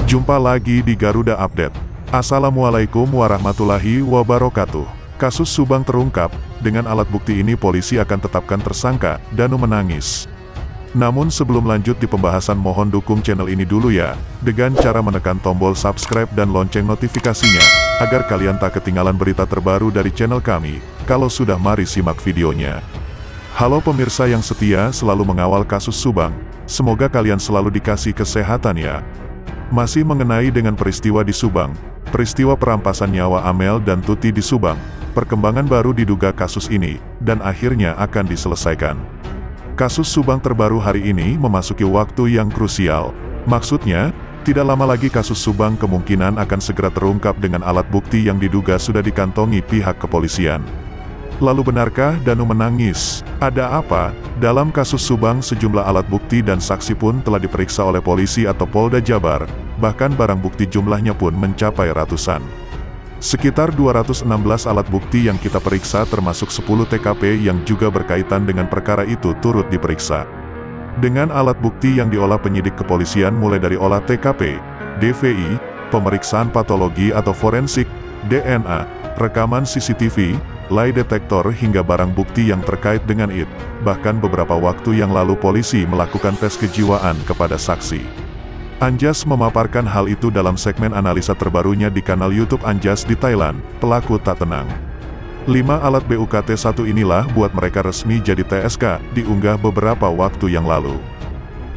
Jumpa lagi di Garuda Update. Assalamualaikum warahmatullahi wabarakatuh. Kasus Subang terungkap, dengan alat bukti ini polisi akan tetapkan tersangka, Danu menangis. Namun sebelum lanjut di pembahasan mohon dukung channel ini dulu ya, dengan cara menekan tombol subscribe dan lonceng notifikasinya, agar kalian tak ketinggalan berita terbaru dari channel kami. Kalau sudah, mari simak videonya. Halo pemirsa yang setia selalu mengawal kasus Subang, semoga kalian selalu dikasih kesehatan ya. Masih mengenai dengan peristiwa di Subang, peristiwa perampasan nyawa Amel dan Tuti di Subang, perkembangan baru diduga kasus ini, dan akhirnya akan diselesaikan. Kasus Subang terbaru hari ini memasuki waktu yang krusial. Maksudnya, tidak lama lagi kasus Subang kemungkinan akan segera terungkap dengan alat bukti yang diduga sudah dikantongi pihak kepolisian. Lalu benarkah Danu menangis? Ada apa? Dalam kasus Subang sejumlah alat bukti dan saksi pun telah diperiksa oleh polisi atau Polda Jabar, bahkan barang bukti jumlahnya pun mencapai ratusan. Sekitar 216 alat bukti yang kita periksa termasuk 10 TKP yang juga berkaitan dengan perkara itu turut diperiksa. Dengan alat bukti yang diolah penyidik kepolisian mulai dari olah TKP, DVI, pemeriksaan patologi atau forensik, DNA, rekaman CCTV, lie detektor hingga barang bukti yang terkait dengan IT. Bahkan beberapa waktu yang lalu polisi melakukan tes kejiwaan kepada saksi. Anjas memaparkan hal itu dalam segmen analisa terbarunya di kanal YouTube Anjas di Thailand, Pelaku Tak Tenang. 5 alat BUKT-1 inilah buat mereka resmi jadi TSK, diunggah beberapa waktu yang lalu.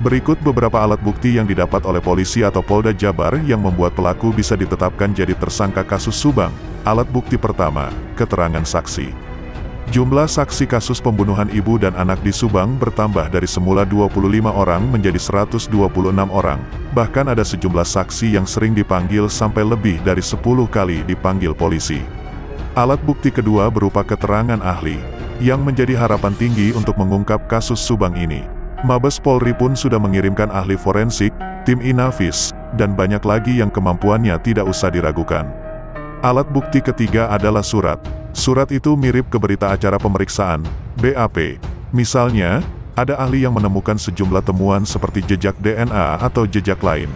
Berikut beberapa alat bukti yang didapat oleh polisi atau Polda Jabar yang membuat pelaku bisa ditetapkan jadi tersangka kasus Subang. Alat bukti pertama, keterangan saksi. Jumlah saksi kasus pembunuhan ibu dan anak di Subang bertambah dari semula 25 orang menjadi 126 orang. Bahkan ada sejumlah saksi yang sering dipanggil sampai lebih dari 10 kali dipanggil polisi. Alat bukti kedua berupa keterangan ahli, yang menjadi harapan tinggi untuk mengungkap kasus Subang ini. Mabes Polri pun sudah mengirimkan ahli forensik, tim Inavis, dan banyak lagi yang kemampuannya tidak usah diragukan. Alat bukti ketiga adalah surat. Surat itu mirip ke berita acara pemeriksaan, BAP. Misalnya, ada ahli yang menemukan sejumlah temuan seperti jejak DNA atau jejak lain.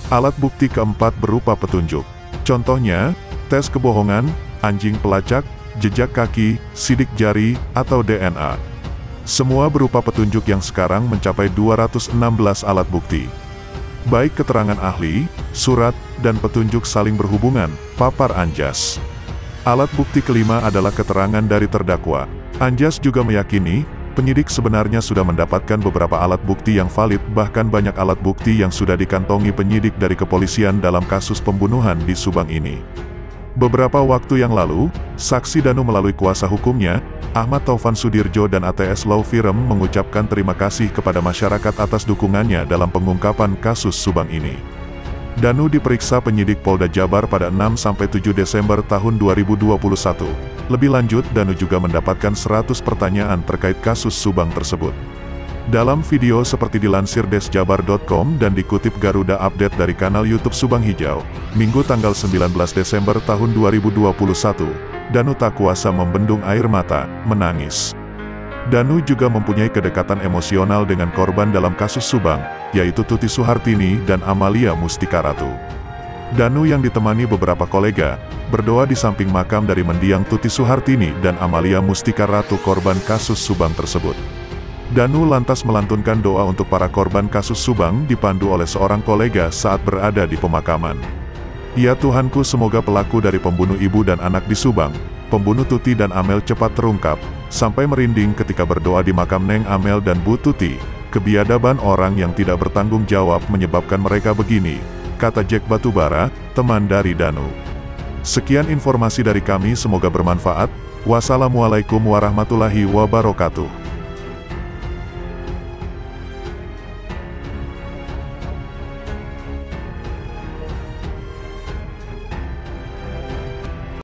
Alat bukti keempat berupa petunjuk. Contohnya, tes kebohongan, anjing pelacak, jejak kaki, sidik jari, atau DNA. Semua berupa petunjuk yang sekarang mencapai 216 alat bukti. Baik keterangan ahli, surat, dan petunjuk saling berhubungan, papar Anjas. Alat bukti kelima adalah keterangan dari terdakwa. Anjas juga meyakini, penyidik sebenarnya sudah mendapatkan beberapa alat bukti yang valid, bahkan banyak alat bukti yang sudah dikantongi penyidik dari kepolisian dalam kasus pembunuhan di Subang ini. Beberapa waktu yang lalu, saksi Danu melalui kuasa hukumnya, Ahmad Taufan Sudirjo dan ATS Law Firm mengucapkan terima kasih kepada masyarakat atas dukungannya dalam pengungkapan kasus Subang ini. Danu diperiksa penyidik Polda Jabar pada 6-7 Desember tahun 2021. Lebih lanjut, Danu juga mendapatkan 100 pertanyaan terkait kasus Subang tersebut. Dalam video seperti dilansir desjabar.com dan dikutip Garuda Update dari kanal YouTube Subang Hijau, Minggu tanggal 19 Desember tahun 2021, Danu tak kuasa membendung air mata, menangis. Danu juga mempunyai kedekatan emosional dengan korban dalam kasus Subang, yaitu Tuti Suhartini dan Amalia Mustika Ratu. Danu yang ditemani beberapa kolega, berdoa di samping makam dari mendiang Tuti Suhartini dan Amalia Mustika Ratu korban kasus Subang tersebut. Danu lantas melantunkan doa untuk para korban kasus Subang dipandu oleh seorang kolega saat berada di pemakaman. Ya Tuhanku, semoga pelaku dari pembunuh ibu dan anak di Subang, pembunuh Tuti dan Amel cepat terungkap, sampai merinding ketika berdoa di makam Neng Amel dan Bu Tuti. Kebiadaban orang yang tidak bertanggung jawab menyebabkan mereka begini, kata Jack Batubara, teman dari Danu. Sekian informasi dari kami, semoga bermanfaat. Wassalamualaikum warahmatullahi wabarakatuh.